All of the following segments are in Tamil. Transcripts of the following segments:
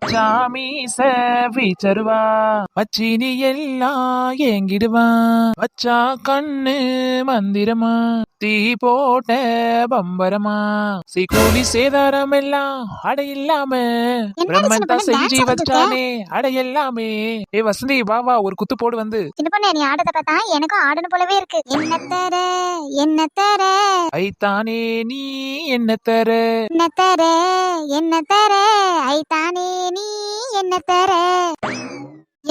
வச்சாமீச வீச்சருவா வச்சினி எல்லாம் ஏங்கிடுவா வச்சா கண்ணு மந்திரமா தீ போட்ட பம்பரமா சிக்கூலி சேதாரம் எல்லாம் அடையில்லாம பிரம்மன் தான் செஞ்சு வச்சானே அடையல்லாமே. ஏ வசந்தி வா வா ஒரு குத்து போடு வந்து. சின்ன பொண்ணு நீ ஆடத பார்த்தா எனக்கும் ஆடணும் போலவே இருக்கு. என்ன தர ஐத்தானே நீ என்ன தர என்ன தர ஐத்தானே நீ என்ன தர.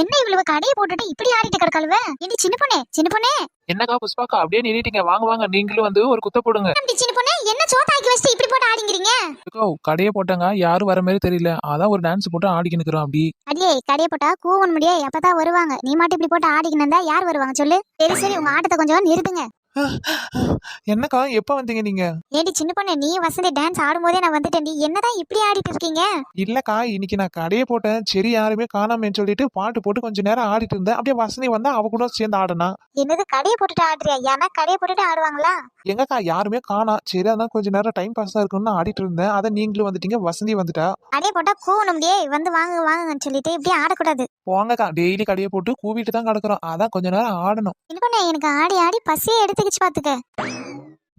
என்ன இவ்வளவு கடையை போட்டுட்டு இப்படி ஆடிட்டு கிடக்காளுவ? இனி சின்ன பொண்ணே என்னக்கா புஷ்பாக்கா அப்படியே நின்னுட்டீங்க, வாங்க வாங்க நீங்களும் வந்து ஒரு குத்த போடுங்க. சின்ன பொண்ணே என்ன சோத்தாக்கி வச்சுட்டு இப்படி போட்டு ஆடிங்கிறீங்க? கடையை போட்டாங்க யாரும் வர மாதிரி தெரியல, அதான் ஒரு டான்ஸ் போட்டு ஆடிக்கு நிக்கிறோம். அப்படி அடியே கடையை போட்டா கூவன் முடியே அப்பதான் வருவாங்க. நீ மட்டும் இப்படி போட்டு ஆடிக்கணுந்தா யார் வருவாங்க சொல்லு? சரி சரி உங்க ஆட்டத்தை கொஞ்சம் நிறுத்துங்க. என்னக்கா எப்ப வந்தீங்க நீங்க? ஏடி சின்ன பொண்ணு நீ வசந்தி டான்ஸ் ஆடும்போதே நான் வந்துட்டேன்டி. என்னதான் இப்படி ஆடிட்டு இருக்கீங்க? இல்லக்கா இன்னைக்கு நான் கடையை போட்டேன், சரி யாருமே காணாமேன்னு சொல்லிட்டு பாட்டு போட்டு கொஞ்ச நேரம் ஆடிட்டு இருந்தேன். அப்படியே வசந்தி வந்தா அவ கூட சேர்ந்து ஆடுனா. என்னது கடையை போட்டுட்டு ஆடுறியா? ஏன்னா கடையை போட்டுட்டு ஆடுவாங்களா? எங்கக்கா யாருமே காணா, சரி அதான் கொஞ்ச நேரம் டைம் பாஸ் இருக்குன்னு ஆடிட்டு இருந்தேன். அதான் நீங்களும் வந்துட்டீங்க, வசந்தி வந்துட்டா. கடையை போட்டா கூவணும் முடியே வந்து வாங்க வாங்கன்னு சொல்லிட்டு இப்படி ஆடக்கூடாது. போங்கக்கா டெய்லி கடையை போட்டு கூவிட்டு தான் கிடக்குறோம், அதான் கொஞ்ச நேரம் ஆடணும். சின்ன பொண்ணு எனக்கு ஆடி ஆடி பசியே எடுத்துக்கிச்சு பாத்துக்க.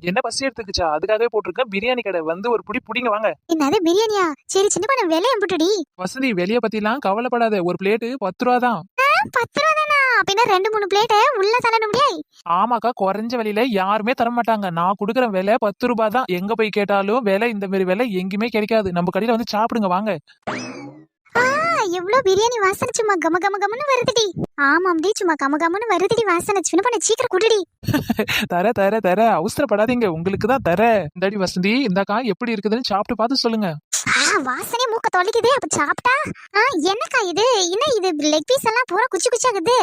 என்ன பசி எடுத்துக்குச்சா? அதுக்காகவே போட்டிருக்கேன் பிரியாணி கடை, வந்து ஒரு புடி புடிங்க வாங்க. என்னது பிரியாணியா? சரி சின்ன பொண்ணு விலையை போட்டுடி. வசந்தி வெளிய பத்தி எல்லாம் கவலைப்படாத, ஒரு பிளேட்டு 10 ரூபா தான். 10 ரூபா தானா? அப்படின்னா 2-3 பிளேட் உள்ள தள்ளணும் முடியாது. ஆமாக்கா குறைஞ்ச விலையில யாருமே தர மாட்டாங்க, நான் கொடுக்குற விலை 10 ரூபாய் தான். எங்க போய் கேட்டாலும் விலை இந்த மாதிரி விலை எங்கேயுமே கிடைக்காது. நம்ம கடையில வந்து சாப்பிடுங்க வாங்க. எவ்வளவு பிரியாணி வாசனை சும்மா கம கம கமன்னு வருதுடி. ஆமாம்டி சும்மா கம கமன்னு வருதுடி வாசனை. சின்ன பொண்ணு சீக்கிரம் குடுடி. தர தர தர அவசரப்படாதீங்க, உங்களுக்கு தான் தர. இந்தாடி வசந்தி இந்தாக்கா எப்படி இருக்குதுன்னு சாப்பிட்டு பார்த்து சொல்லுங்க. வாசனை மூக்க தொலைக்குது. அப்ப சாப்பிட்டா என்னக்கா இது? என்ன இது லெக் பீஸ் எல்லாம் பூரா குச்சி குச்சாகுது.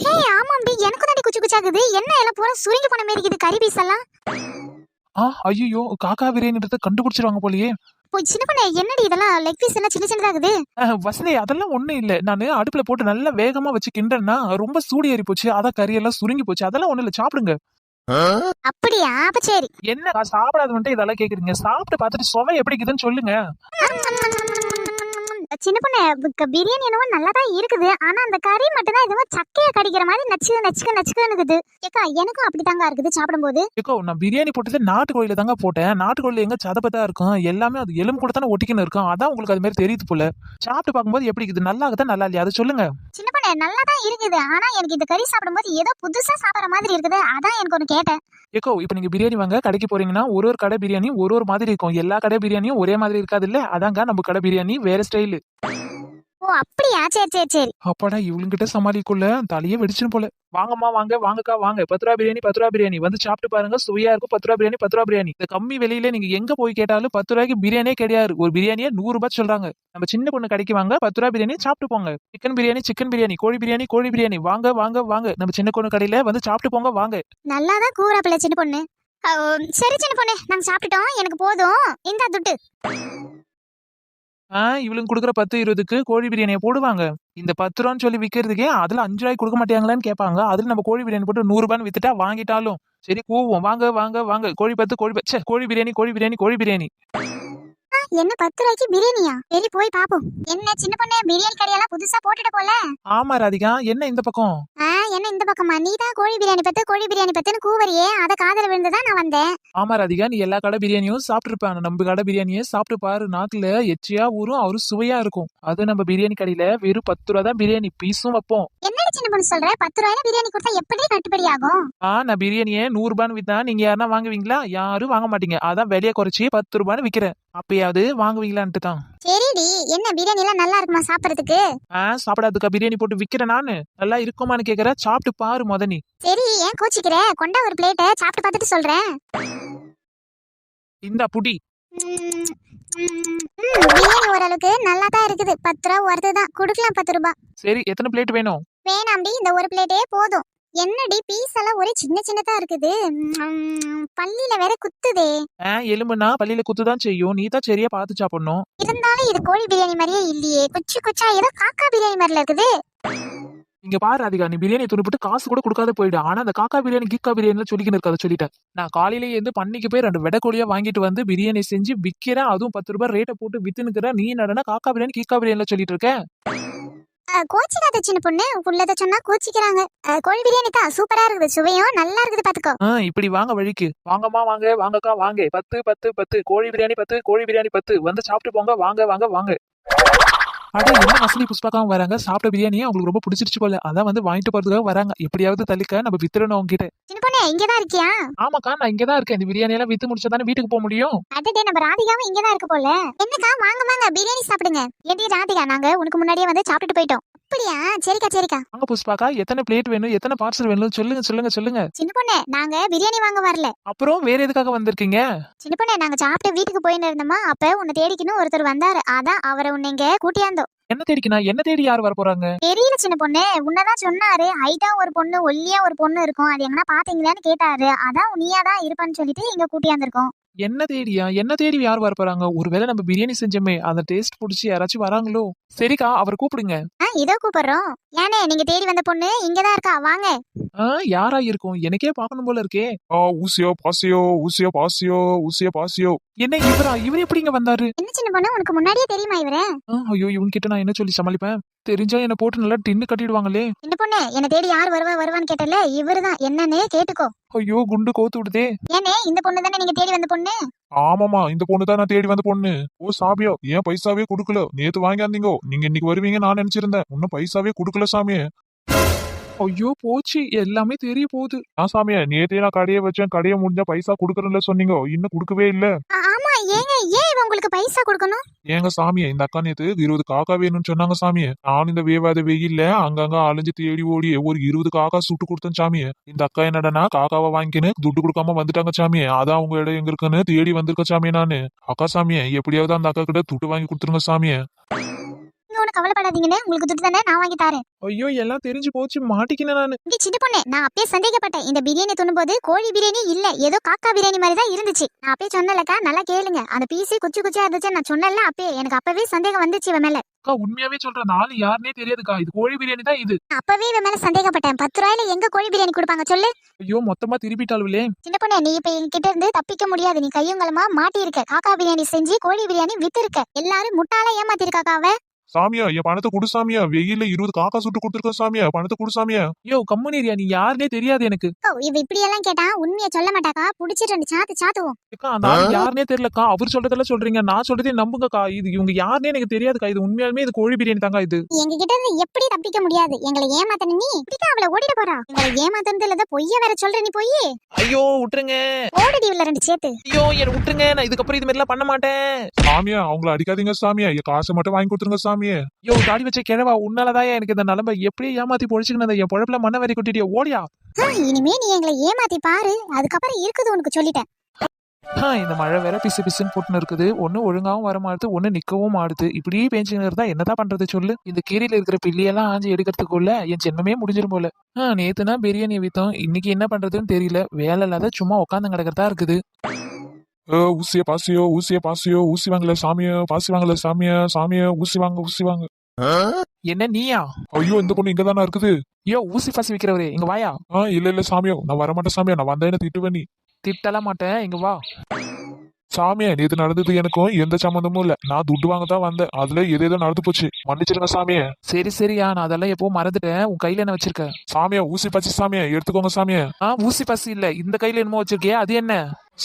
ஹே ஆமாம்டி எனக்கும் தாண்டி குச்சி குச்சாகுது. என்ன எல்லாம் பூரா சுருங்கி போன மாதிரி இருக்குது கறி பீஸ் எல்லாம். ஐயோ காக்கா பிரியாணின்றத கண்டுபிடிச்சிருவாங்க போலயே. சின்ன பொண்ணு என்னடி இதெல்லாம் லெக் பீஸ் எல்லாம் சின்ன சின்னதாகுது? வசந்தி அதெல்லாம் ஒண்ணும் இல்ல, நானு அடுப்புல போட்டு நல்லா வேகமா வச்சு கிண்டேன்னா ரொம்ப சூடு ஏறி போச்சு, அதான் கறி எல்லாம் சுருங்கி போச்சு. அதெல்லாம் ஒண்ணும் இல்ல, சாப்பிடுங்க. அப்படியா? அப்ப சரி. என்ன சாப்பிடாத வந்துட்டு இதெல்லாம் கேக்குறீங்க? சாப்பிட்டு பார்த்துட்டு சுவை எப்படி இருக்குதுன்னு சொல்லுங்க. சின்ன பொண்ணு பிரியாணி என்னவோ நல்லாதான் இருக்குது. ஆனா அந்த கறி மட்டும் தான் எதுவும் சக்கைய கடிக்கிற மாதிரி நச்சுக்குன்னு இருக்குது. ஏக்கா எனக்கும் அப்படித்தாங்க இருக்குது சாப்பிடும்போது. ஏக்கோ நான் பிரியாணி போட்டது நாட்டுக்கோழில தாங்க போட்டேன். நாட்டுக்கோழில எங்க சதப்பத்தா இருக்கும், எல்லாமே அது எலும்பு கூட தானே ஒட்டிக்கின்னு இருக்கும். அதான் உங்களுக்கு அது மாதிரி தெரியுது போல. சாப்பிட்டு பார்க்கும்போது எப்படி இருக்குது, நல்லா இருக்குதா நல்லா இல்லையா அதை சொல்லுங்க. சின்ன பொண்ணு நல்லாதான் இருக்குது. ஆனா எனக்கு இந்த கறி சாப்பிடும்போது ஏதோ புதுசா சாப்பிடுற மாதிரி இருக்குது. அதான் எனக்கு ஒண்ணு கேட்டேன். ஏக்கோ இப்ப நீங்க பிரியாணி வாங்க கடைக்கு போறீங்கன்னா ஒரு கடை பிரியாணி ஒரு மாதிரி இருக்கும். எல்லா கடை பிரியாணியும் ஒரே மாதிரி இருக்காது இல்ல, அதாங்க நம்ம கடை பிரியாணி வேற ஸ்டைலு. ஓ அப்படியா? சரி சரி சரி. அப்பாடா இவளுங்கிட்ட சமாளிக்குள்ள தலையே வெடிச்சுன்னு போல. வாங்கம்மா வாங்க வாங்கக்கா வாங்க. 10 ரூபா பிரியாணி 10 ரூபா பிரியாணி வந்து சாப்பிட்டு பாருங்க, சுவையா இருக்கும். 10 ரூபா பிரியாணி 10 ரூபா பிரியாணி. இந்த கம்மி விலையில நீங்க எங்க போய் கேட்டாலும் 10 ரூபாய்க்கு பிரியாணியே கிடையாது. ஒரு பிரியாணியே 100 ரூபாய் சொல்றாங்க. நம்ம சின்ன பொண்ணு கடைக்கு வாங்க, 10 ரூபா பிரியாணி சாப்பிட்டு போங்க. சிக்கன் பிரியாணி கோழி பிரியாணி வாங்க வாங்க வாங்க. நம்ம சின்ன பொண்ணு கடையில வந்து சாப்பிட்டு போங்க வாங்க. நல்லாதான் கூறாப்பில்ல சின்ன பொண்ணு. சரி சின்ன பொண்ணு நாங்க சாப்பிட்டுட்டோம், எனக்கு போதும். இந்தா துட்டு. இவளுக்கு கொடுக்குற 10-20க்கு கோழி பிரியாணியை போடுவாங்க. இந்த 10 ரூபான்னு சொல்லி விற்கிறதுக்கே அதுல 5 ரூபாய்க்கு கொடுக்க மாட்டாங்களான்னு கேட்பாங்க. அதுல நம்ம கோழி பிரியாணி போட்டு 100 ரூபான்னு வித்துட்டா வாங்கிட்டாலும் சரி கூவோம். வாங்க வாங்க வாங்க. கோழி பிரியாணி. என்ன 10 ரூபாய்க்கு பிரியாணியா? சரி போய் பாப்போம். என்ன சின்ன பொண்ணு பிரியாணி கடையெல்லாம் புதுசா போட்டுட்டு போல. ஆமா ராதிகா, என்ன இந்த பக்கம்? என்ன இந்த பக்கமா? நீ தான் கோழி பிரியாணி பத்துன்னு கூவரியே, அத காதல விழுந்துதான் நான் வந்தேன். ஆமா ராதிகா, நீ எல்லா கடை பிரியாணியும் சாப்பிட்டு இருப்பாங்க, நம்ம கடை பிரியாணியே சாப்பிட்டு பாரு. நாக்குல எச்சியா ஊரும், அவரு சுவையா இருக்கும். அது நம்ம பிரியாணி கடையில வெறும் 10 ரூபா தான் பிரியாணி பீஸும் வைப்போம். என்னடி சின்ன பொண்ணு சொல்ற? 10 ரூபாய்க்கு பிரியாணி கொடுத்தா எப்படி கட்டுப்படி ஆகும்? நான் பிரியாணியே 100 ரூபான்னு வித்தா நீங்க யாருன்னா வாங்குவீங்களா? யாரும் வாங்க மாட்டீங்க. அதான் விலையை குறைச்சி 10 ரூபான்னு விக்கிறேன். அப்பயாவது வாங்குவீங்களான்ட்டு தான். சரிடி, என்ன பிரியாணி எல்லாம் நல்லா இருக்குமா சாப்பிடறதுக்கு? சாப்பிடாதுக்கா பிரியாணி போட்டு விக்கிறேன் நானு. நல்லா இருக்குமான்னு கேக்குற, சாப்பிட்டு பாரு முத நீ. சரி ஏன் கோச்சிக்கிற? கொண்டா ஒரு பிளேட்டை சாப்பிட்டு பார்த்துட்டு சொல்றேன். இந்த புடி. பிரியாணி ஓரளவுக்கு நல்லா தான் இருக்குது. 10 ரூபா வருதுதான், கொடுக்கலாம் 10 ரூபாய். சரி எத்தனை பிளேட் வேணும்? வேணாம்டி, இந்த ஒரு பிளேட்டே போதும். என்னடி பீஸ் எல்லாம் ஒரே சின்ன சின்னதா இருக்குது. பல்லில வேற குத்துதே. எலும்புனா பள்ளியில குத்துதான் செய்யும், நீ தான் சரியா பார்த்து சாப்பிடணும். இருந்தாலும் இது கோழி பிரியாணி மாதிரியே இல்லையே. குச்சி குச்சா ஏதோ காக்கா பிரியாணி மாதிரில இருக்குது. இங்க பாரு ராதிகா, நீ பிரியாணி துணுப்பிட்டு காசு கூட கொடுக்காத போயிடு. ஆனா அந்த காக்கா பிரியாணி கீக்கா பிரியாணி சொல்லிக்கின்னு இருக்காத சொல்லிட்டேன். நான் காலையிலேயே இருந்து பண்ணிக்கு போய் 2 வெடை கோழியா வாங்கிட்டு வந்து பிரியாணி செஞ்சு விக்கிறேன். அதுவும் 10 ரூபாய் ரேட்டை போட்டு வித்துனுக்குறேன். நீ என்னடனா காக்கா பிரியாணி கீக்கா பிரியாணி சொல்லிட்டு இருக்க. கோச்சிக்காத சின்ன பொண்ணு, உள்ளத சொன்னா கோச்சிக்கிறாங்க. கோழி பிரியாணி தான் சூப்பரா இருக்குது, சுவையும் நல்லா இருக்குது பாத்துக்கோ. இப்படி வாங்க வழிக்கு. வாங்கம்மா வாங்க, வாங்கக்கா வாங்க. 10 10 10 கோழி பிரியாணி 10 கோழி பிரியாணி 10 வந்து சாப்பிட்டு போங்க. வாங்க வாங்க வாங்க. அட என்ன அசலி புஷ்பாக்காவும் வராங்க. சாப்பிட்ட பிரியாணியே அவங்களுக்கு ரொம்ப பிடிச்சிருச்சு போல. அதான் வந்து வாங்கிட்டு போறதுக்காக வராங்க. எப்படியாவது தள்ளிக்க நம்ம வித்துறணும் அவங்க கிட்ட. சின்ன பொண்ணு இங்கதான் இருக்கியா? ஆமாக்கா, நான் இங்கதான் இருக்கேன். இந்த பிரியாணி எல்லாம் வித்து முடிச்சதானே வீட்டுக்கு போக முடியும். அடடே, நம்ம ராதிகாவும் இங்கதான் இருக்கு போல. என்னக்கா, வாங்க வாங்க பிரியாணி சாப்பிடுங்க. ஏடி ராதிகா, நாங்க உனக்கு முன்னாடியே வந்து சாப்பிட்டுட்டு போயிட்டோம். அப்படியா? சரிக்கா சரிக்கா. வாங்க புஷ்பாக்கா, எத்தனை பிளேட் வேணும், எத்தனை பார்சல் வேணும் சொல்லுங்க சொல்லுங்க சொல்லுங்க. சின்ன பொண்ணு, நாங்க பிரியாணி வாங்க வரல. அப்புறம் வேற எதுக்காக வந்திருக்கீங்க? சின்ன பொண்ணு, நாங்க சாப்பிட்டு வீட்டுக்கு போயின்னு இருந்தோமா, அப்ப உன்னை தேடிக்கணும் ஒருத்தர் வந்தாரு. அதான் அவரை உன்னை இங்க கூட்டியாந்தோம். என்ன தேடிக்கினா? என்ன தேடி யார் வர போறாங்க? தெரியல சின்ன பொண்ணு, உன்னதான் சொன்னாரு. ஹைட்டா ஒரு பொண்ணு, ஒல்லியா ஒரு பொண்ணு இருக்கும், அது எங்கன்னா பாத்தீங்களான்னு கேட்டாரு. அதான் நீயா தான் இருப்பான்னு சொல்லிட்டு இங்க கூட்டியாந்துருக்கோம். என்ன தேடியா? என்ன தேடி யார் வர போறாங்க? ஒருவேளை நம்ம பிரியாணி செஞ்சோமே அந்த டேஸ்ட் புடிச்சு யாராச்சும் வராங்களோ? சரிக்கா, அவர் கூப்பிடுங்க. இதோ கூப்பிடுறோம். ஏனே, நீங்க தேடி வந்த பொண்ணு இங்கதான் இருக்கா, வாங்க. யாரா இருக்கும்? எனக்கே பார்க்கணும் போல இருக்கே. ஊசியோ பாசியோ ஊசியோ பாசியோ ஊசியோ பாசியோ. என்ன இவரா? இவர் எப்படி இங்க வந்தாரு? என்ன சின்ன பொண்ணு, உனக்கு முன்னாடியே தெரியுமா இவரு? ஐயோ, இவங்க கிட்ட நான் என்ன சொல்லி சமாளிப்பேன்? தெரிஞ்சா என்ன போட்டு நல்லா டின்னு கட்டிடுவாங்களே. சின்ன பொண்ணு, என்ன தேடி யார் வருவான்னு கேட்டல, இவருதான். என்னன்னு கேட்டுக்கோ. ஐயோ, குண்டு கோத்து விடுதே. ஏனே, இந்த பொண்ணு தானே நீங்க தேடி வந்த பொண்ணு? ஆமாமா, இந்த பொண்ணு தான் நான் தேடி வந்த பொண்ணு. ஓ சாமியோ, ஏன் பைசாவே குடுக்கல? நேத்து வாங்கியாந்தீங்கோ, நீங்க இன்னைக்கு வருவீங்க நான் நினைச்சிருந்தேன். இன்னும் பைசாவே குடுக்கல சாமியே. ஐயோ போச்சு, எல்லாமே தெரிய போகுது. சாமியே, நேத்தே நான் கடையை வச்சேன், கடையை முடிஞ்சா பைசா குடுக்கறேன்ல சொன்னீங்க, இன்னும் குடுக்கவே இல்ல. ஆமா, ஏங்க ஏன் இவ உங்களுக்கு பைசா கொடுக்கணும்? ஏங்க சாமியே, இந்த அக்கா நேத்து 20 காக்கா வேணும்னு சொன்னாங்க சாமியே. நான் இந்த வேவாத வெயில்ல அங்கங்க அலைஞ்சு தேடி ஓடி ஒரு 20 காக்கா சுட்டு கொடுத்தேன் சாமியே. இந்த அக்கா என்னடனா காக்காவை வாங்கிக்கின்னு துட்டு கொடுக்காம வந்துட்டாங்க சாமியே. அதான் உங்க இடம் எங்க இருக்குன்னு தேடி வந்திருக்க சாமியே நானு. அக்கா சாமியே, எப்படியாவது அந்த அக்கா கிட்ட துட்டு வாங்கி கொடுத்துருங்க சாமியே. நீங்க ஒண்ணு கவலைப்படாதீங்கன்னு, உங்களுக்கு துட்டு தானே நான் வாங்கி தரேன். ஐயோ, எல்லாம் தெரிஞ்சு போச்சு, மாட்டிக்கினேன் நானு. இங்க சின்ன பொண்ணு, நான் அப்பயே சந்தேகப்பட்டேன். இந்த பிரியாணி துண்ணும்போது கோழி பிரியாணி இல்ல, ஏதோ காக்கா பிரியாணி மாதிரி தான் இருந்துச்சு. நான் அப்பயே சொன்னலக்கா, நல்லா கேளுங்க. அந்த பீஸே குச்சி குச்சியா இருந்துச்சு, நான் சொன்னல அப்பயே. எனக்கு அப்பவே சந்தேகம் வந்துச்சு இவன் மேல. அக்கா, உண்மையாவே சொல்றேன், நாலு யாருன்னே தெரியாதுக்கா. இது கோழி பிரியாணி தான் இது. அப்பவே இவன் மேல சந்தேகப்பட்டேன். 10 ரூபாயில எங்க கோழி பிரியாணி கொடுப்பாங்க சொல்லு? ஐயோ, மொத்தமா திருப்பிட்டாளுங்களே. சின்ன பொண்ணு, நீ இப்ப என்கிட்ட இருந்து தப்பிக்க முடியாது. நீ கையுங்களமா மாட்டி இருக்க. காக்கா பிரியாணி செஞ்சு கோழி பிரியாணி வித்து இருக்க. எல்லாரும் முட்டாளா ஏமாத்திருக்காக்காவ. சாமியா, என் பணத்தை குடு சாமியா. வெயில 20 காக்கா சுட்டு கொடுத்துருக்கேன் சாமியா. பணத்தை குடு சாமியா. ஐயோ கம்முனிரியா, நீ யாருனே தெரியாது எனக்கு. இவ இப்படி எல்லாம் கேட்டா உண்மையை சொல்ல மாட்டாக்கா. புடிச்சிட்டு 2 சாத்து சாத்துவோம். அக்கா, அந்த ஆளு யாருனே தெரியலக்கா. அவர் சொல்றதெல்லாம் சொல்றீங்க, நான் சொல்றதே நம்புங்கக்கா. இது இவங்க யாருனே எனக்கு தெரியாதுக்கா. இது உண்மையாலுமே இது கோழி பிரியாணி தாங்க இது. எங்க கிட்ட இருந்து எப்படி தப்பிக்க முடியாது. எங்களை ஏமாத்தன நீ இப்படிதான் அவளை ஓடிட போறா. எங்களை ஏமாத்தனது இல்ல, பொய்ய வேற சொல்ற நீ. போய் ஐயோ விட்டுருங்க. ஓடிடி உள்ள 2 சேர்த்து. ஐயோ என்ன விட்டுருங்க, நான் இதுக்கப்புறம் இது மாதிரி எல்லாம் பண்ண மாட்டேன். சாமியா, அவங்கள அடிக்காதீங்க சாமியா. என் காசை மட்டும் வாங்கி கொடுத்துருங்க சாமியே. ஐயோ, தாடி வச்ச கிழவா, உன்னாலதான் எனக்கு இந்த நிலைமை. எப்படியே ஏமாத்தி பொழிச்சுக்கணும். என் பொழப்புல மண்ணை வரி கொட்டிட்டியா, ஓடியா. இனிமே நீ எங்களை ஏமாத்தி பாரு, அதுக்கப்புறம் இருக்குது உனக்கு சொல்லிட்டேன். இந்த மழை வேற பிசு பிசுன்னு போட்டுன்னு இருக்குது. ஒண்ணு ஒழுங்காவும் வர மாறுது, ஒண்ணு நிக்கவும் ஆடுது. இப்படியே பேஞ்சுன்னு இருந்தா என்னதான் பண்றது சொல்லு. இந்த கீரையில இருக்கிற பிள்ளையெல்லாம் ஆஞ்சு எடுக்கிறதுக்குள்ள என் ஜென்மமே முடிஞ்சிரும் போல. நேத்துனா பிரியாணி வித்தோம், இன்னைக்கு என்ன பண்றதுன்னு தெரியல. வேலை இல்லாத சும்மா உட்காந்து கிடக்கிறதா இருக்குது. ஊசிய பாசியோ ஊசிய பாசியோ ஊசி வாங்கல சாமியா. பாசி வாங்கல சாமியா. சாமியா, ஊசி வாங்க ஊசி வாங்க. என்ன நீயா? ஐயோ, இந்த பொண்ணு இங்க தானே இருக்குது. ஐயோ, ஊசி பாசி விக்கிறவரே, இங்க வாயா. இல்ல இல்ல சாமியோ, நான் வரமாட்டேன் சாமியா. நான் வந்தேன்னு திட்டுவேன் நீ. திட்டலாம் மாட்டேன், இங்க வா. சாமியா, நேத்து நடந்தது எனக்கும் எந்த சம்மந்தமும் இல்ல. நான் துட்டு வாங்க தான் வந்தேன். அதுல ஏதேதோ நடந்து போச்சு, மன்னிச்சிருங்க சாமியே. சரி சரியா, நான் அதெல்லாம் எப்போ மறந்துட்டேன். உன் கையில என்ன வச்சிருக்க? சாமியா, ஊசி பாசி சாமியா, எடுத்துக்கோங்க சாமியா. ஊசி பாசி இல்ல, இந்த கையில என்னமோ வச்சிருக்கியா, அது என்ன?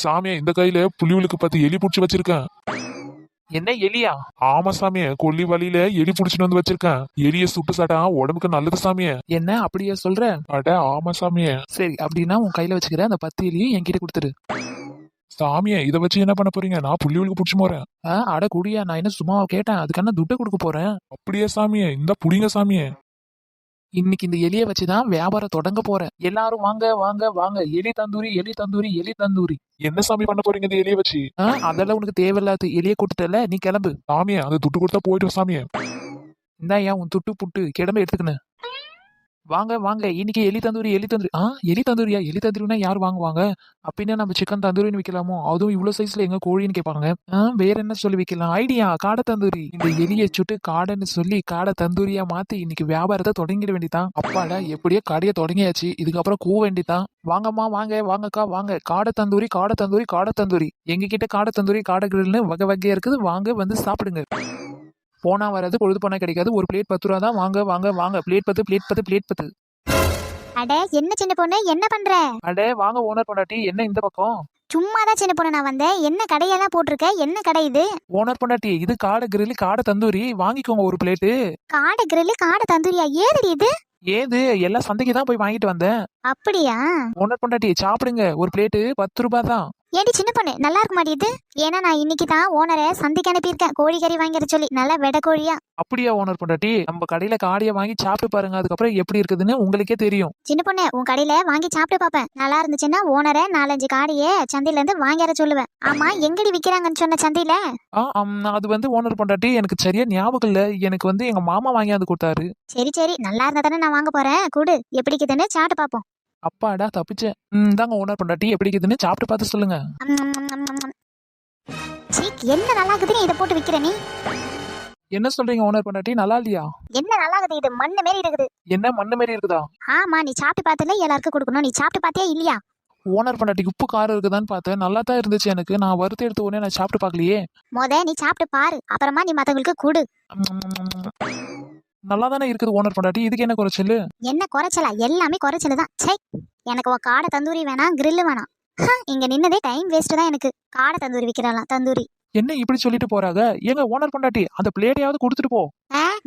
சாமியா, இந்த கையில புலிவுளுக்கு 10 எலி புடிச்சு வச்சிருக்கேன். என்ன எலியா? ஆமா சாமியே, கொல்லி வழியில எலி புடிச்சுட்டு வந்து வச்சிருக்கேன். எலிய சுட்டு சாட்டா உடம்புக்கு நல்லது சாமியே. என்ன அப்படியே சொல்ற? அட ஆமா சாமியே. சரி, அப்படின்னா உன் கையில வச்சுக்கிற அந்த 10 எலியும் என்கிட்ட கொடுத்துரு. சாமியே, இத வச்சு என்ன பண்ண போறீங்க? நான் புலிவுளுக்கு புடிச்சு போறேன். அட குடியா, நான் என்ன சும்மா கேட்டேன், அதுக்கான துட்டு கொடுக்க போறேன். அப்படியே சாமியே, இந்த புடிங்க சாமியே. இன்னைக்கு இந்த எலியை வச்சுதான் வியாபாரம் தொடங்க போறேன். எல்லாரும் வாங்க வாங்க வாங்க, எலி தந்தூரி எலி தந்தூரி எலி தந்தூரி. என்ன சாமி பண்ண போறீங்க இந்த எலிய வச்சு? அதெல்லாம் உனக்கு தேவையில்லாத. எலியை கொடுத்துட்டல, நீ கிளம்பு. சாமியே, அந்த துட்டு கொடுத்தா போயிட்டு சாமியே. இந்தா ஏன் உன் துட்டு புட்டு கிளம்ப எடுத்துக்கின. வாங்க வாங்க இன்னைக்கு எலி தந்தூரி எலி தந்தூரியா எலி தந்தூரினா யார் வாங்குவாங்க? அப்படின்னா நம்ம சிக்கன் தந்தூரின்னு விற்கலாமோ? அதுவும் இவ்வளவு சைஸ்ல எங்க கோழின்னு கேட்பாங்க. வேற என்ன சொல்லி விற்கலாம்? ஐடியா காடை தந்தூரி. இந்த எலியை சுட்டு காடைன்னு சொல்லி காடை தந்தூரியா மாத்தி இன்னைக்கு வியாபாரத்தை தொடங்கிட வேண்டியதான். அப்பாடா எப்படியோ கடையை தொடங்கியாச்சு, இதுக்கப்புறம் கூவ வேண்டியதான். வாங்கம்மா வாங்க வாங்கக்கா வாங்க, காடை தந்தூரி காடை தந்தூரி காடை தந்தூரி. எங்க கிட்ட காடை தந்தூரி காடை கிரில்னு வகை வகையா இருக்குது, வாங்க வந்து சாப்பிடுங்க. போனா வராது பொழுது போனா கிடைக்காது, ஒரு பிளேட் 10 ரூபா தான். வாங்க வாங்க வாங்க, பிளேட் 10 பிளேட் 10 பிளேட் 10. அட என்ன சின்ன பொண்ணு என்ன பண்ற? அடே வாங்க ஓனர் பொண்டாட்டி, என்ன இந்த பக்கம்? சும்மாதான் சின்ன பொண்ணு நான் வந்தேன். என்ன கடையெல்லாம் போட்டிருக்க? என்ன கடை இது? ஓனர் பொண்டாட்டி இது காடை கிரில் காடை தந்தூரி, வாங்கிக்கோங்க ஒரு பிளேட்டு. காடை கிரில் காடை தந்தூரியா? ஏதுடி இது? ஏது எல்லாம் சந்தைக்கு தான் போய் வாங்கிட்டு வந்தேன். அப்படியா? ஓனர் பொண்டாட்டி சாப்பிடுங்க, ஒரு பிளேட்டு 10 ரூபாய் தான். ஏடி சின்ன பொண்ணு நல்லா இருக்க மாட்டேது. ஏன்னா நான் இன்னைக்கு தான் ஓனரை சந்தைக்கு அனுப்பியிருக்கேன் கோழி கறி வாங்கிற சொல்லி, நல்லா வெட கோழியா. அப்படியா ஓனர் பொண்டாட்டி? நம்ம கடையில காடையை வாங்கி சாப்பிட்டு பாருங்க, அதுக்கப்புறம் எப்படி இருக்குதுன்னு உங்களுக்கே தெரியும். சின்ன பொண்ணு உன் கடையில வாங்கி சாப்பிட்டு பாப்பேன், நல்லா இருந்துச்சுன்னா ஓனரை 4-5 காடையே சந்தையில இருந்து வாங்கிற சொல்லுவேன். ஆமா எங்கடி விக்கிறாங்கன்னு சொன்ன சந்தையில? அது வந்து ஓனர் பொண்டாட்டி எனக்கு சரியா ஞாபகம் இல்ல, எனக்கு வந்து எங்க மாமா வாங்கியாந்து கொடுத்தாரு. சரி சரி நல்லா இருந்தா தானே நான் வாங்க போறேன், கூடு எப்படி இருக்குதுன்னு சாப்பிட்டு பாப்போம். அப்பாடா தப்பிச்சேன். தாங்க ஓனர் பொண்டாட்டி, எப்படி இருக்குதுன்னு சாப்பிட்டு பார்த்து சொல்லுங்க. சீ, என்ன நல்லா இருக்குதுன்னு இதை போட்டு விக்கிற நீ? என்ன சொல்றீங்க ஓனர் பொண்டாட்டி, நல்லா இல்லையா? என்ன நல்லா இருக்குது, இது மண்ணு மாரி இருக்குது. என்ன மண்ணு மாரி இருக்குதா? ஆமா நீ சாப்பிட்டு பார்த்தல, எல்லாருக்கும் கொடுக்கணும், நீ சாப்பிட்டு பார்த்தியா இல்லையா? ஓனர் பொண்டாட்டி உப்பு காரம் இருக்குதான்னு பார்த்தேன், நல்லா தான் இருந்துச்சு எனக்கு. நான் வறுத்து எடுத்த உடனே நான் சாப்பிட்டு பார்க்கலையே. நீ சாப்பிட்டு பாரு, அப்புறமா நீ மத்தவங்களுக்கு கொடு. நல்லா தானே இருக்குது ஓனர் பொண்டாட்டி, இதுக்கு என்ன குறைச்சல்? என்ன குறைச்சலா? எல்லாமே குறைச்சல் தான். சை, எனக்கு உன் காடை தந்தூரி வேணாம், கிரில் வேணாம். இங்க நின்னதே டைம் வேஸ்ட் தான் எனக்கு. காடை தந்தூரி விக்கிறாளாம், தந்தூரி. என்ன இப்படி சொல்லிட்டு போறாங்க? ஏங்க ஓனர் பொண்டாட்டி அந்த பிளேட்டையாவது கொடுத்துட்டு போ.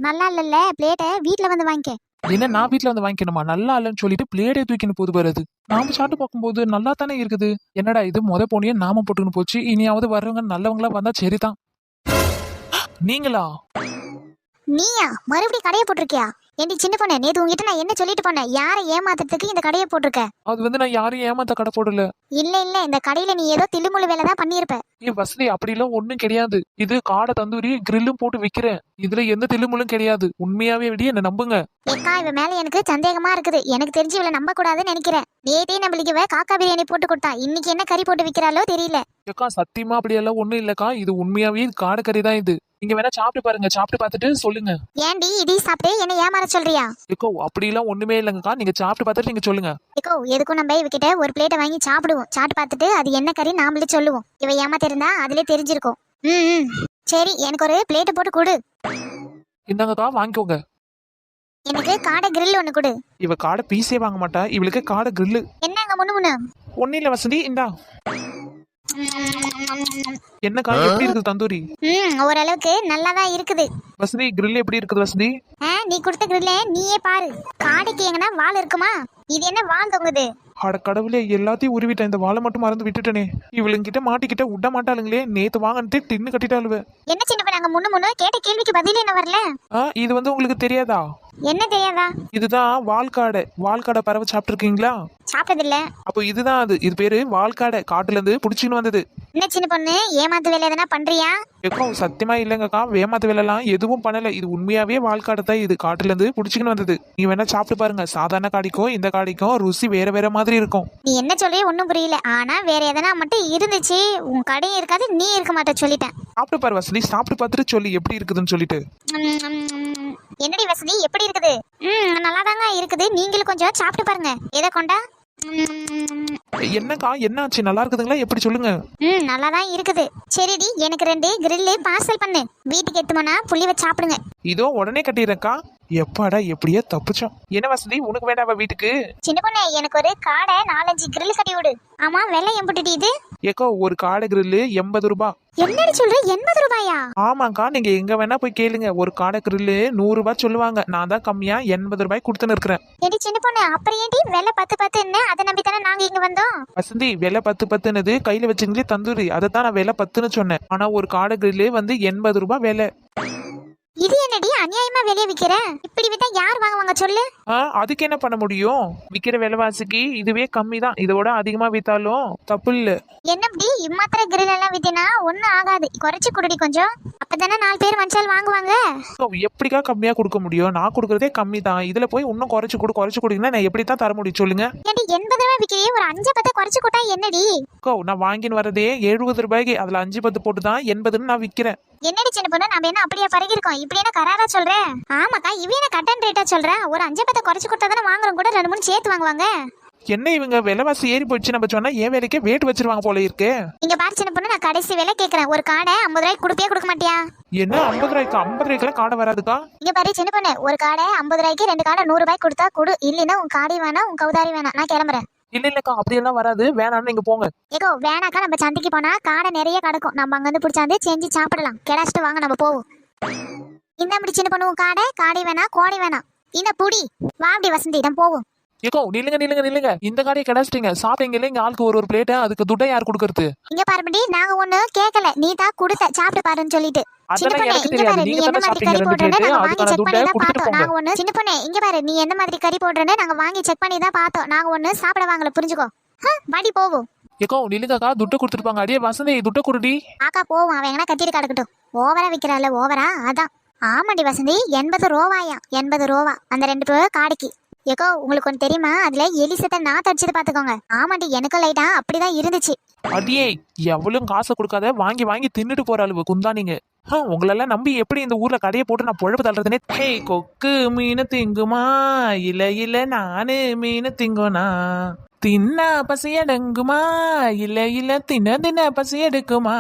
நல்லா இல்லல்ல, பிளேட்டை வீட்டுல வந்து வாங்கிக்க. என்ன நான் வீட்டுல வந்து வாங்கிக்கணுமா? நல்லா இல்லைன்னு சொல்லிட்டு பிளேட்டே தூக்கின்னு போது வருது. நாம சாப்பிட்டு பார்க்கும்போது நல்லா தானே இருக்குது. என்னடா இது போனியே நாம போட்டுன்னு போச்சு, இனியாவது வர்றவங்க நல்லவங்களா வந்தா சரிதான். நீங்களா? நீயா மறுபடியும் கடையை போட்டிருக்கியா? ஏண்டி சின்ன பொண்ணு, நேத்து உங்ககிட்ட நான் என்ன சொல்லிட்டு போனேன்? யாரை ஏமாத்துறதுக்கு இந்த கடையை போட்டிருக்க? அது வந்து நான் யாரையும் ஏமாத்த கடை போடல. இல்ல இந்த கடையில நீ ஏதோ தில்லுமுள்ளு வேலை தான் பண்ணிருப்ப. வசதி அப்படிலாம் ஒண்ணும் கிடையாது. இது காடை தந்தூரி கிரில்லும் போட்டு விக்கிறேன், இதுல எந்த தில்லுமுள்ளும் கிடையாது. உண்மையாவே விட என்ன நம்புங்க. ஏக்கா இவ மேல எனக்கு சந்தேகமா இருக்குது. எனக்கு தெரிஞ்சு இவளை நம்ப கூடாதுன்னு நினைக்கிறேன். நேத்தே நம்மளுக்கு இவ காக்கா பிரியாணி போட்டு கொடுத்தா, இன்னைக்கு என்ன கறி போட்டு விக்கிறாளோ தெரியல. ஏக்கா சத்தியமா அப்படியெல்லாம் ஒண்ணும் இல்லக்கா, இது உண்மையாவே காடை கறி தான் இது. நீங்க வேணா சாப்பிட்டு பாருங்க, சாப்பிட்டு பார்த்துட்டு சொல்லுங்க. ஏண்டி இதையும் சாப்பிட்டு என்ன ஏமாற சொல்றியா? ஏக்கோ அப்படிலாம் ஒண்ணுமே இல்லைங்கக்கா, நீங்க சாப்பிட்டு பார்த்துட்டு நீங்க சொல்லுங்க. ஏக்கோ எதுக்கும் நம்ம இவகிட்ட ஒரு பிளேட்டை வாங்கி சாப்பிடுவோம், சாப்பிட்டு பார்த்துட்டு அது என்ன கறி நாமளே சொல்லுவோம். இவ ஏமாத்திருந்தா அதுல தெரிஞ்சிருக்கும். சரி எனக்கு ஒரு பிளேட்டை போட்டு கொடு. இந்தாங்கக்கா வாங்கிக்கோங்க. எனக்கு காடை கிரில் ஒண்ணு கொடு. இவ காடை பீஸே வாங்க மாட்டா, இவளுக்கு காடை கிரில். என்னங்க முன்னு ஒன்னும் இல்ல வசந்தி, இந்தா. என்னக்கா எப்படி இருக்குது தந்தூரி? ஓரளவுக்கு நல்லாதான் இருக்குது. வசந்தி கிரில் எப்படி இருக்குது வசந்தி? நீ கொடுத்த கிரில்ல நீயே பாரு, காடைக்கு எங்கன்னா வால் இருக்குமா? இது என்ன வால் தொங்குது? அட கடவுளே, எல்லாத்தையும் உருவிட்டேன், இந்த வாழை மட்டும் மறந்து விட்டுட்டனே. இவளுங்கிட்ட மாட்டிக்கிட்ட விட மாட்டாளுங்களே, நேத்து வாங்கிட்டு டின்னு கட்டிட்டாளுவ. என்ன சின்ன பண்ண, நாங்க முன்னு கேட்ட கேள்விக்கு பதில் என்ன வரல? இது வந்து உங்களுக்கு தெரியாதா? என்ன தெரியாதா? இதுதான் வால்காடை பறவை சாப்பிட்டுருக்கீங்களா? சாப்பிட்டதில்ல. அப்போ இதுதான் அது, இது பேரு வால்காடை, காட்டுல இருந்து புடிச்சுன்னு வந்தது. என்ன சின்ன பொண்ணு, ஏமாத்து வேலை எதனா பண்றியா? ஏக்கோ சத்தியமா இல்லங்கக்கா, ஏமாத்து வேலை எல்லாம் எதுவும் பண்ணல. இது உண்மையாவே வால்காடை தான், இது காட்டுல இருந்து புடிச்சுன்னு வந்தது. நீ வேணா சாப்பிட்டு பாருங்க, சாதாரண காடிக்கும் இந்த காடிக்கும் ருசி வேற வேற மாதிரி இருக்கும். நீ என்ன சொல்றிய ஒன்னும் புரியல. ஆனா வேற எதனா மட்டும் இருந்துச்சு, உன் கடையும் இருக்காது, நீ இருக்க மாட்ட சொல்லிட்டேன். சாப்பிட்டு பாரு வசதி, சாப்பிட்டு பார்த்துட்டு சொல்லி எப்படி இருக்குதுன்னு சொல்லிட்டு. என்னடி வசதி எப்படி இருக்குது? நல்லாதாங்க இருக்குது, நீங்களும் கொஞ்சம் சாப்பிட்டு பாருங்க. எதை கொண்டா? என்னக்கா என்னாச்சு, நல்லா இருக்குதுங்களா எப்படி சொல்லுங்க? நல்லாதான் இருக்குது. சரிடி எனக்கு 2 கிரில்லு பார்சல் பண்ணு, வீட்டுக்கு எடுத்துமோனா புள்ளி வச்சு சாப்பிடுங்க. இதோ உடனே கட்டிடுறேன்க்கா. எப்பாடா எப்படியே தப்பிச்சோம். என்ன வசதி உனக்கு வேண்டாவா வீட்டுக்கு? சின்ன பொண்ணு எனக்கு ஒரு காடை 4-5 கிரில் கட்டி விடு. ஆமா வெள்ளை எம்புட்டுடி இது? ஏக்கோ ஒரு காடை கிரில்லு 80 ரூபாய். என்னடி சொல்ற, 80 ரூபாயா? ஆமாக்கா, நீங்க எங்க வேணா போய் கேளுங்க, ஒரு காடை கிரில்லு 100 ரூபாய் சொல்லுவாங்க. நான் தான் கம்மியா 80 ரூபாய் கொடுத்துன்னு இருக்கிறேன். ஏடி சின்ன பொண்ணு, அப்புறம் ஏடி வெள்ளை 10 அதை நம்பி தானே நாங்க இங்க வந்தோம். வசந்தி விலை 10 கையில வச்சுங்களே தந்தூரி, அதை தான் நான் விலை 10ன்னு சொன்னேன். ஆனா ஒரு காடை கிரில்லு வந்து 80 ரூபாய் விலை. இது என்னடி அநியாயமா வெளியே விக்கிற? இப்படி வித்தா யார் வாங்குவாங்க சொல்லு? அதுக்கு என்ன பண்ண முடியும்? விக்கிற விலைவாசிக்கு இதுவே கம்மி தான். இதோட அதிகமா வித்தாலும் தப்பு இல்ல. என்னப்படி இம்மாத்திர கிரில் எல்லாம் வித்தினா ஒண்ணும் ஆகாது, குறைச்சு குடுடி கொஞ்சம். அப்பதானே 4 பேர் மனுஷால் வாங்குவாங்க. எப்படிக்கா கம்மியா கொடுக்க முடியும்? நான் கொடுக்கறதே கம்மி தான். இதுல போய் இன்னும் குறைச்சு கொடுங்கன்னா நான் எப்படி தான் தர முடியும் சொல்லுங்க? ஏடி 80 ரூபாய் விக்கிறியே, ஒரு 5-10 குறைச்சு கூட்டா என்னடி? நான் வாங்கின்னு வரதே 70 ரூபாய்க்கு, அதுல 5-10 போட்டு தான் 80ன்னு நான் விக்கிறேன். என்னடி சின்ன பொண்ணு, நம்ம என்ன அப்படியே பறகி இருக்கோம்? இப்படி என்ன கராரா சொல்ற? ஆமாக்கா, இவன் என்ன கட்டன் ரேட்டா சொல்ற? ஒரு 5-10 குறைச்சு கொடுத்தா தானே வாங்குறோம், கூட 2-3 சேர்த்து வாங்குவாங்க. என்ன இவங்க விலைவாசி ஏறி போயிடுச்சு நம்ம சொன்னா ஏன் வேலைக்கே வேட்டு வச்சிருவாங்க போல இருக்கு. இங்க பாரு சின்ன பொண்ணு, நான் கடைசி விலை கேக்குறேன். ஒரு காடை 50 ரூபாய்க்கு கொடுப்பியா கொடுக்க மாட்டியா? என்ன 50 ரூபாய்க்கு? 50 ரூபாய்க்குலாம் காடை வராதுக்கா. இங்க பாரு சின்ன பொண்ணு, ஒரு காடை 50 ரூபாய்க்கு 2 காடை 100 ரூபாய்க்கு கொடுத்தா கொடு. இல்லைன்னா உன் காடி வேணாம், உன் கவுதாரி வேணாம், நான் கிளம்புறேன். இல்லக்கா அப்படியெல்லாம் வராது, வேணாம்னு நீங்க போங்க. ஏகோ வேணாக்கா, நம்ம சந்தைக்கு போனா காடை நிறைய கிடக்கும், நம்ம அங்க வந்து பிடிச்சாந்து செஞ்சு சாப்பிடலாம். கிடாச்சிட்டு வாங்க நம்ம போவோம். இந்த அப்படி சின்ன பொண்ணு, உன் காடை வேணாம், கோடி வேணாம், இந்த புடி வா அப்படி வசந்தி இடம் போவோம். நில்லுங்க. இந்த காடையை கிடைச்சிட்டீங்க, சாப்பிட்டீங்கல்ல, இங்க ஆளுக்கு ஒரு பிளேட். அதுக்கு துட்டை யார் கொடுக்கறது? இங்க பாருபடி, நாங்க ஒண்ணு கேட்கல, நீ தான் கொடுத்த, சாப்பிட்டு பாருன்னு சொல்லிட்டு. சின்ன பொண்ணே இங்க பாரு, நீ என்ன மாதிரி கறி போடுறேன்னு நாங்க வாங்கி செக் பண்ணி தான் பார்த்தோம். நாங்க ஒண்ணு சின்ன பொண்ணே இங்க பாரு, நீ என்ன மாதிரி கறி போடுறேன்னு நாங்க வாங்கி செக் பண்ணி தான் பார்த்தோம். நாங்க ஒண்ணு சாப்பிட வாங்கல, புரிஞ்சுக்கோ. வாடி போவோம். நில்லுங்கக்கா, துட்டை கொடுத்துருப்பாங்க. அடியே வசந்தி, துட்டை கொடுடி. ஆக்கா போவோம், அவன் எங்கன்னா கத்திட்டு கிடக்கட்டும். ஓவரா விக்கிறாள், ஓவரா அதான். ஆமாடி வசந்தி, 80 ரூபாயா? 80 ரூபா அந்த 2 காடைக்கு. ஏக்கோ உங்களுக்கு ஒன்று தெரியுமா? அதுல எலிசத்தை நான் தடிச்சது பாத்துக்கோங்க. ஆமாண்டி, எனக்கு லைட்டா அப்படிதான் இருந்துச்சு. அடியே எவ்வளவு காசை கொடுக்காத வாங்கி வாங்கி தின்னுட்டு போற அளவு குந்தானீங்க. உங்களெல்லாம் நம்பி எப்படி இந்த ஊர்ல கடையை போட்டு நான் பொழப்பு தள்ளுறதுனே. கொக்கு மீன் திங்குமா? இல்ல நானு மீன் திங்குனா? தின்னா பசி அடங்குமா? இல்ல தின்ன பசி எடுக்குமா?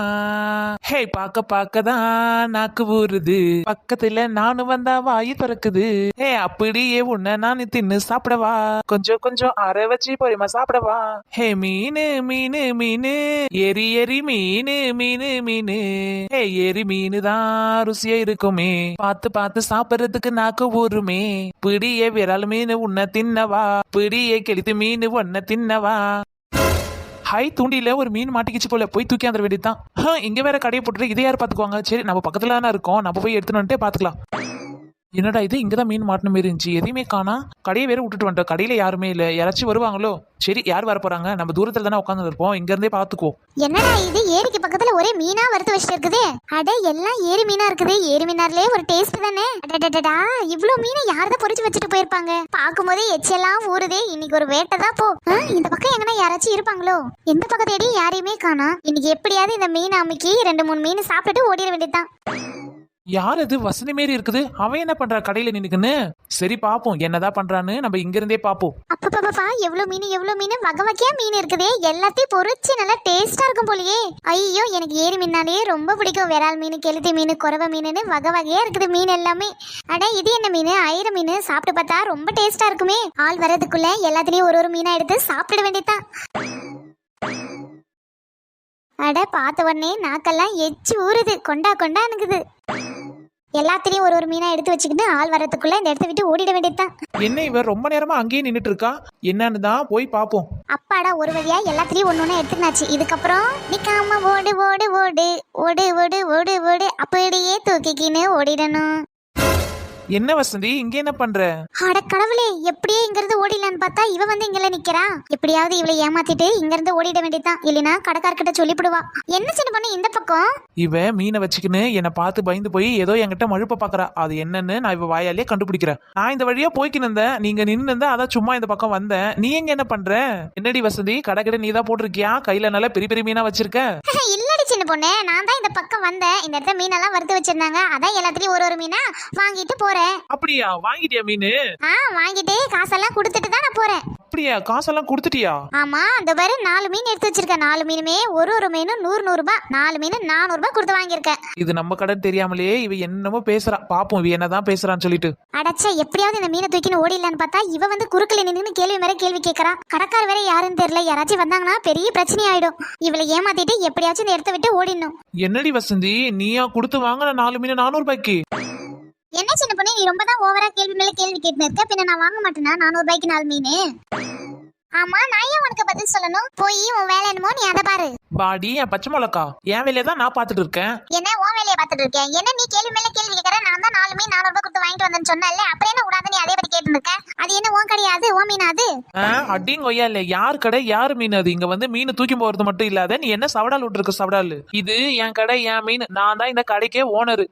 ஹே பாக்கதான் நாக்கு ஊறுது, பக்கத்துல நானும் வந்தா வாயு திறக்குது. ஹே அப்படியே உன்ன நான் தின்னு சாப்பிடவா? கொஞ்சம் அரை வச்சு பொறிமா சாப்பிடவா? ஹே மீனு எரி மீனு. ஹே எரி மீனு தான் ருசியா இருக்குமே, பார்த்து சாப்பிடுறதுக்கு நாக்கு ஊறுமே. பிடியே விரல் மீன் உன்ன தின்னவா? பிடியே கெளுத்து மீன் உன்ன தின்னவா? ஹை தூண்டில ஒரு மீன் மாட்டிக்கிச்சு போல, போய் தூக்கி அந்த வேண்டியதுதான். இங்க வேற கடையை போட்டுட்டு இதை யார் பாத்துக்குவாங்க? சரி நம்ம பக்கத்துல தானே இருக்கோம், நம்ம போய் எடுத்துட்டு வந்துட்டு பாத்துக்கலாம். என்னடா இது, இங்கதான் மீன் மாட்டின மாரி இருந்துச்சு, எதையுமே காணா. கடையை வேற விட்டுட்டு வந்துட்டோம், கடையில யாருமே இல்ல. யாராச்சும் வருவாங்களோ? சரி யார் வர போறாங்க? நம்ம தூரத்துல தானே உட்காந்து இருப்போம், இங்க இருந்தே பாத்துக்குவோம். என்னடா இது, ஏரிக்கு பக்கத்துல ஒரே மீனா வறுத்து வச்சுட்டு இருக்குது. அட எல்லாம் ஏரி மீனா இருக்குது. ஏரி மீனார்லயே ஒரு டேஸ்ட் தானே. அடடடா, இவ்வளவு மீனை யாரதான் பொரிச்சு வச்சுட்டு போயிருப்பாங்க? பாக்கும்போதே எச்செல்லாம் ஊறுதே. இன்னைக்கு ஒரு வேட்டை தான் போ. இந்த பக்கம் எங்கன்னா யாராச்சும் இருப்பாங்களோ? எந்த பக்கத்தேடி யாரையுமே காணா. இன்னைக்கு எப்படியாவது இந்த மீன் அமுக்கி 2-3 மீன் சாப்பிட்டுட்டு ஓடிட வேண்டியதுதான். யார் அது? வசதி மாரி இருக்குது. அவன் என்ன பண்றா கடையில நின்னுக்குன்னு? சரி பாப்போம் என்னதான் பண்றான்னு, நம்ம இங்க இருந்தே பாப்போம். அப்பா எவ்வளவு மீன் வகை வகையா மீன் இருக்குதே. எல்லாத்தையும் பொரிச்சு நல்லா டேஸ்டா இருக்கும் போலயே. ஐயோ, எனக்கு ஏரி மீனாலே ரொம்ப பிடிக்கும். விரால் மீன், கெளுத்தி மீன், குறவை மீனுன்னு வகை வகையா இருக்குது மீன் எல்லாமே. அட இது என்ன மீன்? ஐர மீன். சாப்பிட்டு பார்த்தா ரொம்ப டேஸ்டா இருக்குமே. ஆள் வர்றதுக்குள்ள எல்லாத்துலயும் ஒரு மீனா எடுத்து சாப்பிட வேண்டியதுதான். அட பார்த்த உடனே நாக்கெல்லாம் எச்சு ஊறுது, கொண்டா அனுக்குது. எல்லாத்திலையும் ஒரு மீனா எடுத்து வச்சுக்கிட்டு ஆள் வரதுக்குள்ள இந்த இடத்த விட்டு ஓடிட வேண்டியதுதான். என்ன இவன் ரொம்ப நேரமா அங்கேயே நின்னுட்டு இருக்கா? என்னன்னு தான் போய் பாப்போம். அப்பாடா, ஒரு வழியா எல்லாத்திலையும் ஒண்ணு எடுத்துக்கினாச்சு. இதுக்கப்புறம் நிக்காம ஓடு அப்படியே தூக்கிக்கின்னு ஓடிடணும். என்ன வசந்தி இங்க என்ன பண்ற? அட கடவுளே, எப்படியே இங்க இருந்து ஓடிடலான்னு பார்த்தா இவ வந்து இங்கல நிக்கிறா. எப்படியாவது இவளை ஏமாத்திட்டு இங்க இருந்து ஓடிட வேண்டியதுதான், இல்லைன்னா கடைக்காரர்கிட்ட சொல்லிவிடுவா. என்ன சின்ன பொண்ணு இந்த பக்கம்? இவ மீனை வச்சுக்கின்னு என்னை பார்த்து பயந்து போய் ஏதோ என்கிட்ட மழுப்ப பாக்குறா. அது என்னன்னு நான் இவ வாயாலே கண்டுபிடிக்கிறேன். நான் இந்த வழியா போய்க்கின்னு இருந்தேன், நீங்க நின்று இருந்தா அதான் சும்மா இந்த பக்கம் வந்தேன். நீ எங்க என்ன பண்ற? என்னடி வசந்தி, கடை நீ தான் போட்டிருக்கியா? கையில நல்லா பெரிய மீனா வச்சிருக்க. இல்லடி சின்ன பொண்ணு, நான் தான் இந்த பக்கம் வந்தேன். இந்த இடத்துல மீனெல்லாம் வறுத்து வச்சிருந்தாங்க, அதான் எல்லாத்துலயும் ஒரு மீனா வாங்கிட்டு போறேன். அப்படியா? வாங்கிட்டியா மீனு? வாங்கிட்டு காசெல்லாம் கொடுத்துட்டு தான் நான் போறேன். அப்படியா? காசெல்லாம் கொடுத்துட்டியா? ஆமா, அந்த பாரு 4 மீன் எடுத்து வச்சிருக்கேன். 4 மீனுமே ஒரு மீனும் 100 ரூபாய். 4 மீன் 400 ரூபாய் கொடுத்து வாங்கியிருக்கேன். இது நம்ம கடை தெரியாமலே இவ என்னமோ பேசுறா. பாப்போம் இவ என்னதான் பேசுறான்னு சொல்லிட்டு. அடச்சே, எப்படியாவது இந்த மீனை தூக்கின்னு ஓடிடலான்னு பார்த்தா இவ வந்து குறுக்கல நின்று கேள்வி கேட்கறா. கடைக்கார வேற யாருன்னு தெரியல. யாராச்சும் வந்தாங்கன்னா பெரிய பிரச்சனை ஆயிடும். இவளை ஏமாத்திட்டு எப்படியாச்சும் இந்த இடத்த விட்டு ஓடிடணும். என்னடி வசந்தி, நீயா கொடுத்து வாங்கின 4 மீன் 400 ரூபாய்க்கு? என்ன சின்ன பொண்ணு, நீ ரொம்ப தான் ஓவரா கேள்வி மேல கேள்வி கேட்டு இருக்க. பின்ன நான் வாங்க மாட்டேனா 400 ரூபாய்க்கு 4 மீன்? ஆமா நான் ஏன் உனக்கு பதில் சொல்லணும்? போய் உன் வேலை என்னமோ நீ அதை பாரு. பாடி என் பச்சை மிளகா, என் வேலையை தான் நான் பாத்துட்டு இருக்கேன். என்ன உன் வேலையை பார்த்துட்டு இருக்கேன்? என்ன நீ கேள்வி மேல கேள்வி கேட்கற? நான் தான் 4 மீன் 400 ரூபாய் கொடுத்து வாங்கிட்டு வந்தேன்னு சொன்னல, அப்புறம் என்ன விடாத நீ அதே பத்தி கேட்டு இருக்க? அது என்ன உன் கிடையாது, உன் மீன் அது? அடிங்க ஒய்யா இல்ல, யார் கடை யார் மீன் அது? இங்க வந்து மீன் தூக்கி போறது மட்டும் இல்லாத நீ என்ன சவடால் விட்டுருக்க சவடால்? இது என் கடை, என் மீன், நான் தான் இந்த கடைக்கே ஓனரு.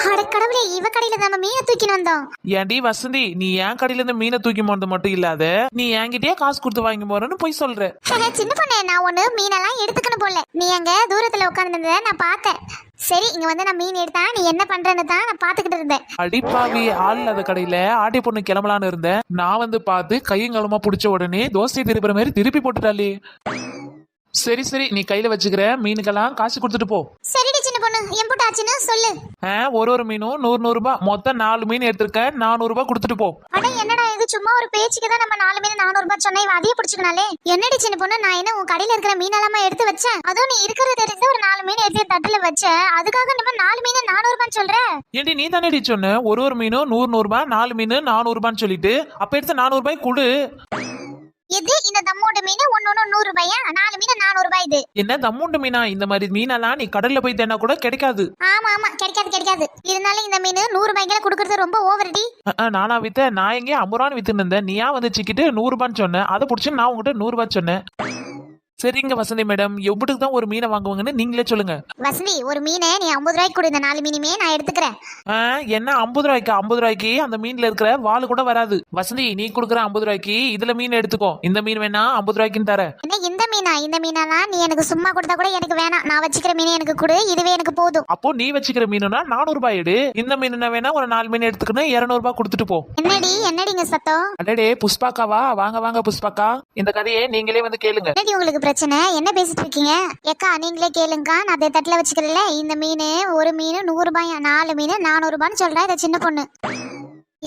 அட கடவுளே, இவ கடையில நம்ம மீனை தூக்கின்னு வந்தோம். ஏன்டி வசந்தி, நீ என் கடையில இருந்து மீனை தூக்கி போறது மட்டும் இல்லாத நீ என்கிட்டயே காசு கொடுத்து வாங்கி போறேன்னு போய் சொல்ற. சின்ன பொண்ணு, நான் ஒண்ணு மீனெல்லாம் எடுத்துக்கணும் போல. நீ அங்க தூரத்துல உட்கார்ந்து நான் பார்த்தேன். சரி, இங்க வந்து நான் மீன் எடுத்தா நீ என்ன பண்றன்னு தான் நான் பாத்துக்கிட்டு இருந்தேன். அடிப்பாவி, ஆள் இல்லாத கடையில ஆட்டி பொண்ணு கிளம்பலான்னு இருந்தேன். நான் வந்து பார்த்து கையங்காலமா புடிச்ச உடனே தோசை திருப்புற மாதிரி திருப்பி போட்டுட்டாலே. சரி சரி, நீ கையில வச்சுக்கிற மீனுக்கெல்லாம் காசு கொடுத்துட்டு போ. சரிடி சின்ன பொண்ணு, எம்புட்டு ஆச்சுன்னு சொல்லு. ஒரு மீனும் 100 ரூபாய், மொத்தம் 4 மீன் எடுத்திருக்கேன், 400 ரூபாய் கொடுத்துட்டு போ. அட என்னடா இது, சும்மா ஒரு பேச்சுக்கு தான் நம்ம 4 மீன் 400 ரூபாய் சொன்னா இவ அதையே பிடிச்சுக்கனாலே. என்னடி சின்ன பொண்ணு, நான் என்ன உன் கடையில இருக்கிற மீனெல்லாமா எடுத்து வச்சேன்? அதுவும் நீ இருக்கிறது தெரிஞ்சு ஒரு 4 மீன் எடுத்து தட்டுல வச்ச, அதுக்காக நம்ம 4 மீன் 400 ரூபாய் சொல்ற? ஏண்டி நீ தானே சொன்ன ஒரு மீனும் 100 ரூபாய், 4 மீன் 400 ரூபான்னு சொல்லிட்டு, அப்ப எடுத்து 400 ரூபாய் கொடு. இது இந்த தம்மோட மீன் ஒன்னு 100 ரூபாயா? 4 மீன் 400 ரூபாய். இது என்ன தம்முண்டு மீனா? இந்த மாதிரி மீனெல்லாம் நீ கடல்ல போய் தேனா கூட கிடைக்காது. ஆமா ஆமா, கிடைக்காது. இருந்தாலும் இந்த மீன் 100 ரூபாய்க்கு கொடுக்கறது ரொம்ப ஓவர்டி. நானா வித்த? நான் எங்கே 50 ரூபான்னு வித்துன்னு இருந்தேன். நீயா வந்து சிக்கிட்டு 100 ரூபான்னு சொன்னேன். அதை பிடிச்சி நான் உங்ககிட்ட 100 ரூபாய் சொன்னேன். சரிங்க வசந்தி மேடம், எவ்வளவுக்கு தான் ஒரு மீனை வாங்குவாங்கன்னு நீங்களே சொல்லுங்க. வசந்தி, ஒரு மீனை நீ 50 ரூபாய்க்கு கொடு, இந்த 4 மீனுமே நான் எடுத்துக்கிறேன். என்ன 50 ரூபாய்க்கு? 50 ரூபாய்க்கு அந்த மீன்ல இருக்கிற வால் கூட வராது. வசந்தி, நீ கொடுக்குற 50 ரூபாய்க்கு இதுல மீன் எடுத்துக்கோ. இந்த மீன் வேணா 50 ரூபாய்க்குன்னு தர. என்ன இந்த மீனா? இந்த மீனாலாம் நீ எனக்கு சும்மா கொடுத்தா கூட எனக்கு வேணாம். நான் வச்சுக்கிற மீனை எனக்கு கொடு, இதுவே எனக்கு போதும். அப்போ நீ வச்சுக்கிற மீனுனா 400 ரூபாய் எடு. இந்த மீன் வேணா ஒரு 4 மீன் எடுத்துக்கணும், 200 ரூபாய் கொடுத்துட்டு போ. என்னடிங்க சத்தம்? அடடே புஷ்பாக்காவா, வாங்க வாங்க புஷ்பாக்கா, இந்த கதையை நீங்களே வந்து கேளுங்க. என்னடி உங்களுக்கு பிரச்சனை? என்ன பேசிட்டு இருக்கீங்க? ஏக்கா நீங்களே கேளுங்க, நான் அதே தட்டுல வச்சுக்கிறேன்ல. இந்த மீன் ஒரு மீன் 100 ரூபாயா, 4 மீன் 400 ரூபான்னு சொல்றா இந்த சின்ன பொண்ணு.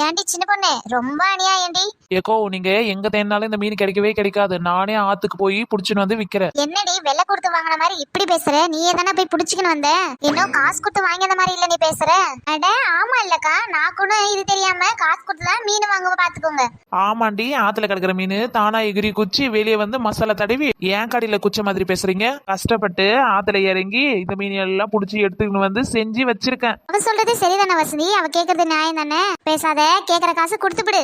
ஏன்டி சின்ன பொண்ணு, ரொம்ப அநியாயம்டி. ஏக்கோ, நீங்க எங்க தேடினாலும் இந்த மீன் கிடைக்கவே கிடைக்காது. நானே ஆத்துக்கு போய் புடிச்சுன்னு வந்து விக்கிறேன். என்னடி வெள்ளை கொடுத்து வாங்கின மாதிரி இப்படி பேசுற? நீயே தானே போய் புடிச்சுக்கின்னு வந்த, இன்னும் காசு கொடுத்து வாங்கின மாதிரி இல்ல நீ பேசுற. அட ஆமா இல்லக்கா, நான் கூட இது தெரியாம காசு கொடுத்துதான் மீன் வாங்குவ, பாத்துக்கோங்க. ஆமாண்டி, ஆத்துல கிடக்குற மீன் தானா எகிரி குச்சி வெளியே வந்து மசாலா தடவி ஏன் கடையில குச்ச மாதிரி பேசுறீங்க? கஷ்டப்பட்டு ஆத்துல இறங்கி இந்த மீன் எல்லாம் புடிச்சு எடுத்துக்கிட்டு வந்து செஞ்சு வச்சிருக்கேன். அவ சொல்றது சரிதானே வசந்தி, அவ கேக்குறது நியாயம் தானே. பேசாத, கேக்குற காசு கொடுத்து விடு.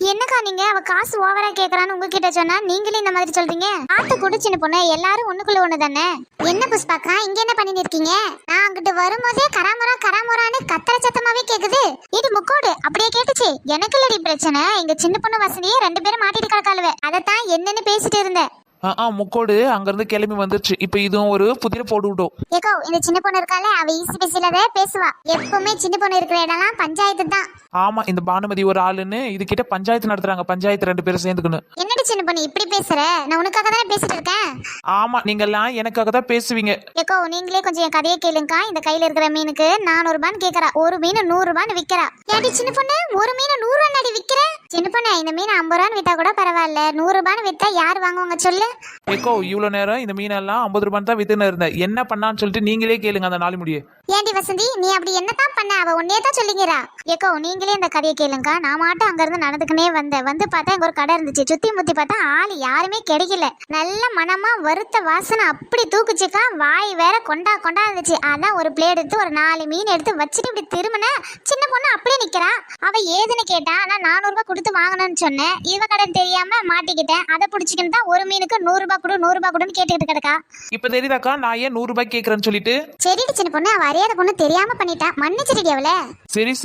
என்னக்கா நீங்க அவ காசு ஓவரா கேக்குறான்னு உங்ககிட்ட சொன்னா நீங்களே இந்த மாதிரி சொல்றீங்க? ஆத்து குடிச்சின்னு பொண்ணு, எல்லாரும் ஒண்ணுக்குள்ள ஒண்ணு தானே. என்ன புஷ்பாக்கா, இங்க என்ன பண்ணிட்டு இருக்கீங்க? நான் அங்கிட்டு வரும்போதே கராமரான்னு கத்தர சத்தமாவே கேக்குது. இது முக்கோடு அப்படியே கேட்டுச்சு. எனக்கு இல்லடி பிரச்சனை, எங்க சின்ன பொண்ணு வசதியே 2 பேரும் மாட்டிட்டு கிடக்காளுவ. அதத்தான் என்னன்னு பேசிட்டு இருந்தேன். முக்கோடு அங்க இருந்து கிளம்பி வந்துருச்சு. இப்ப இதுவும் ஒரு புதிர போட்டு விட்டோம். ஏக்கோ, இந்த சின்ன பொண்ணு இருக்கால, அவ ஈஸி பேசிலதே பேசுவா. எப்பவுமே சின்ன பொண்ணு இருக்கிற இடம்லாம் பஞ்சாயத்து தான். ஆமா, இந்த பானுமதி ஒரு ஆளுன்னு இது கிட்ட பஞ்சாயத்து நடத்துறாங்க. பஞ்சாயத்து 2 பேரும் சேர்ந்துக்கணும். என்னடி சின்ன பொண்ணு இப்படி பேசுற? நான் உனக்காக தானே பேசிட்டு இருக்கேன். ஆமா, நீங்க எல்லாம் எனக்காக தான் பேசுவீங்க. ஏக்கோ, நீங்களே கொஞ்சம் என் கதையை கேளுங்கக்கா. இந்த கையில இருக்கிற மீனுக்கு 400 ரூபான்னு கேக்குறா, ஒரு மீன் 100 ரூபான்னு விக்கிறா. ஏடி சின்ன பொண்ணு, ஒரு மீன் 100 ரூபான்னு விக்கிற? சின்ன பொண்ணு, இந்த மீன் 50 ரூபான்னு வித்தா கூட பரவாயில்ல, 100 ரூபான்னு வித்தா யார் வாங்குவாங்க சொல்லு? ஏக்கோ, இவ்வளவு நேரம் இந்த மீனெல்லாம் 50 ரூபான்னு தான் வித்துன்னு இருந்தேன். என்ன பண்ணான்னு சொல்லிட்டு நீங்களே கேளுங்க அந்த 4 முடிய. ஏண்டி வசந்தி, நீ அப்படி என்னதான் பண்ண? அவ ஒன்னே தான் சொல்லிக்கிறா. ஏக்கோ, நீங்களே இந்த கதையை கேளுங்க. நான் மாட்டும் அங்க இருந்து நடந்துக்குனே வந்து பார்த்தா இங்க ஒரு கடை இருந்துச்சு. சுத்தி முத்தி பார்த்தா ஆள் யாருமே கிடைக்கல. நல்ல மனமா வறுத்த வாசனை அப்படி தூக்குச்சுக்கா. வாய் வேற கொண்டா இருந்துச்சு. அதான் ஒரு பிளேட் எடுத்து ஒரு 4 மீன் எடுத்து வச்சுட்டு இப்படி திரும்பின சின்ன பொண்ணு அப்படியே நிக்கிறா. அவ ஏதுன்னு கேட்டா, நான் 400 ரூபாய் கொடுத்து வாங்கணும்னு சொன்னேன். இவ கடை தெரியாம மாட்டிக்கிட்டேன். அதை பிடிச்சிக்கிட்டு தான் ஒரு மீனுக்கு 100 ரூபாய் கொடு 100 ரூபாய் கொடுன்னு கேட்டுக்கிட்டு கிடக்கா. இப்ப தெரியுதாக்கா நான் ஏன் 100 ரூபாய் கேக்குறேன்னு சொல்லிட்டு? சரிடி சின்ன பொண்ணு, அவ அறியாத பொண்ணு தெரியாம பண்ணிட்டா, மன்னிச்சிருடி அவள.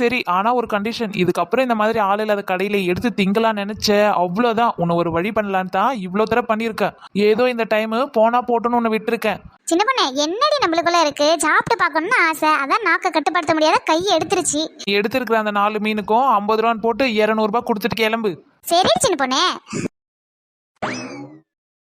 சரி, ஆனா ஒரு கண்டிஷன். இதுக்கப்புறம் இந்த மாதிரி ஆள் இல்லாத கடையில எடுத்து திங்கலாம் நினைச்ச, அவ்வளவுதான். உன்னை ஒரு வழி பண்ணலான்னு தான் இவ்வளவு தடவை பண்ணிருக்கேன். ஏதோ இந்த டைம் போனா போட்டுன்னு உன்னை விட்டுருக்கேன். சின்ன பொண்ணு, என்னடி நம்மளுக்குள்ள இருக்கு? சாப்பிட்டு பார்க்கணும்னு ஆசை, அதான் நாக்க கட்டுப்படுத்த முடியாத கையை எடுத்துருச்சு. எடுத்திருக்கிற அந்த 4 மீனுக்கும் 50 ரூபான்னு போட்டு 200 ரூபாய் கொடுத்துட்டு கிளம்பு. சரி சின்ன பொண்ணு.